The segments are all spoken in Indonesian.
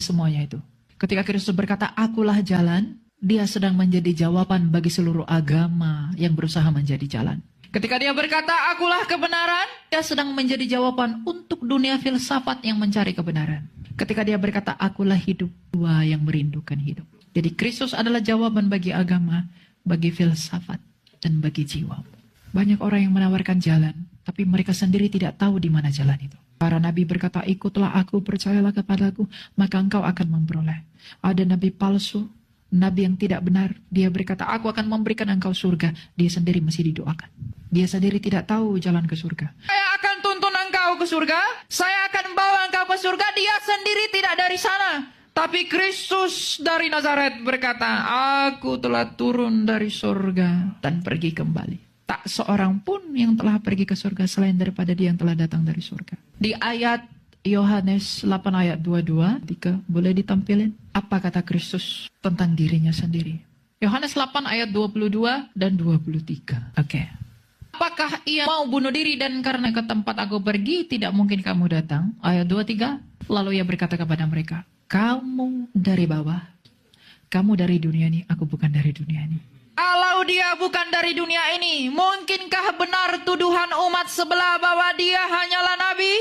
semuanya itu. Ketika Kristus berkata, akulah jalan, dia sedang menjadi jawaban bagi seluruh agama yang berusaha menjadi jalan. Ketika dia berkata, akulah kebenaran, dia sedang menjadi jawaban untuk dunia filsafat yang mencari kebenaran. Ketika dia berkata, akulah hidup, dua yang merindukan hidup. Jadi Kristus adalah jawaban bagi agama, bagi filsafat, dan bagi jiwa. Banyak orang yang menawarkan jalan, tapi mereka sendiri tidak tahu di mana jalan itu. Para nabi berkata, ikutlah aku, percayalah kepadaku, maka engkau akan memperoleh. Ada nabi palsu, nabi yang tidak benar. Dia berkata, aku akan memberikan engkau surga. Dia sendiri mesti didoakan. Dia sendiri tidak tahu jalan ke surga. Saya akan tuntun engkau ke surga. Saya akan bawa engkau ke surga. Dia sendiri tidak dari sana. Tapi Kristus dari Nazaret berkata, aku telah turun dari surga dan pergi kembali. Tak seorang pun yang telah pergi ke surga selain daripada dia yang telah datang dari surga. Di ayat Yohanes 8 ayat 22, boleh ditampilin? Apa kata Kristus tentang dirinya sendiri? Yohanes 8 ayat 22 dan 23. Oke. Apakah ia mau bunuh diri dan karena ke tempat aku pergi tidak mungkin kamu datang? Ayat 23. Lalu ia berkata kepada mereka, kamu dari bawah, kamu dari dunia ini, aku bukan dari dunia ini. Kalau dia bukan dari dunia ini, mungkinkah benar tuduhan umat sebelah bahwa dia hanyalah nabi?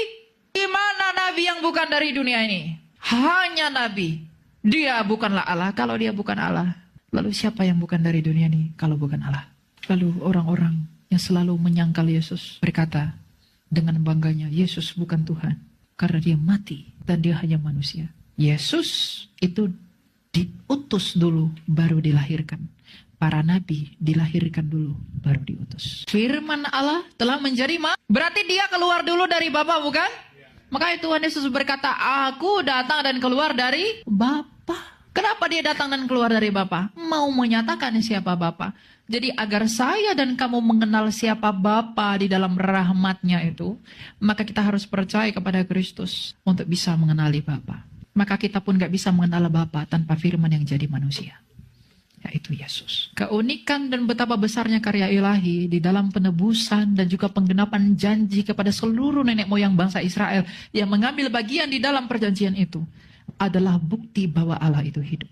Di mana nabi yang bukan dari dunia ini? Hanya nabi. Dia bukanlah Allah. Kalau dia bukan Allah, lalu siapa yang bukan dari dunia ini kalau bukan Allah? Lalu orang-orang yang selalu menyangkal Yesus berkata dengan bangganya, Yesus bukan Tuhan. Karena dia mati dan dia hanya manusia. Yesus itu diutus dulu baru dilahirkan. Para nabi dilahirkan dulu baru diutus. Firman Allah telah menjadi berarti dia keluar dulu dari Bapa, bukan? Makanya Tuhan Yesus berkata, aku datang dan keluar dari Bapa. Kenapa dia datang dan keluar dari Bapa? Mau menyatakan siapa Bapa. Jadi agar saya dan kamu mengenal siapa Bapa di dalam rahmatnya itu, maka kita harus percaya kepada Kristus untuk bisa mengenali Bapa. Maka kita pun gak bisa mengenal Bapa tanpa firman yang jadi manusia, yaitu Yesus. Keunikan dan betapa besarnya karya ilahi di dalam penebusan dan juga penggenapan janji kepada seluruh nenek moyang bangsa Israel yang mengambil bagian di dalam perjanjian itu adalah bukti bahwa Allah itu hidup.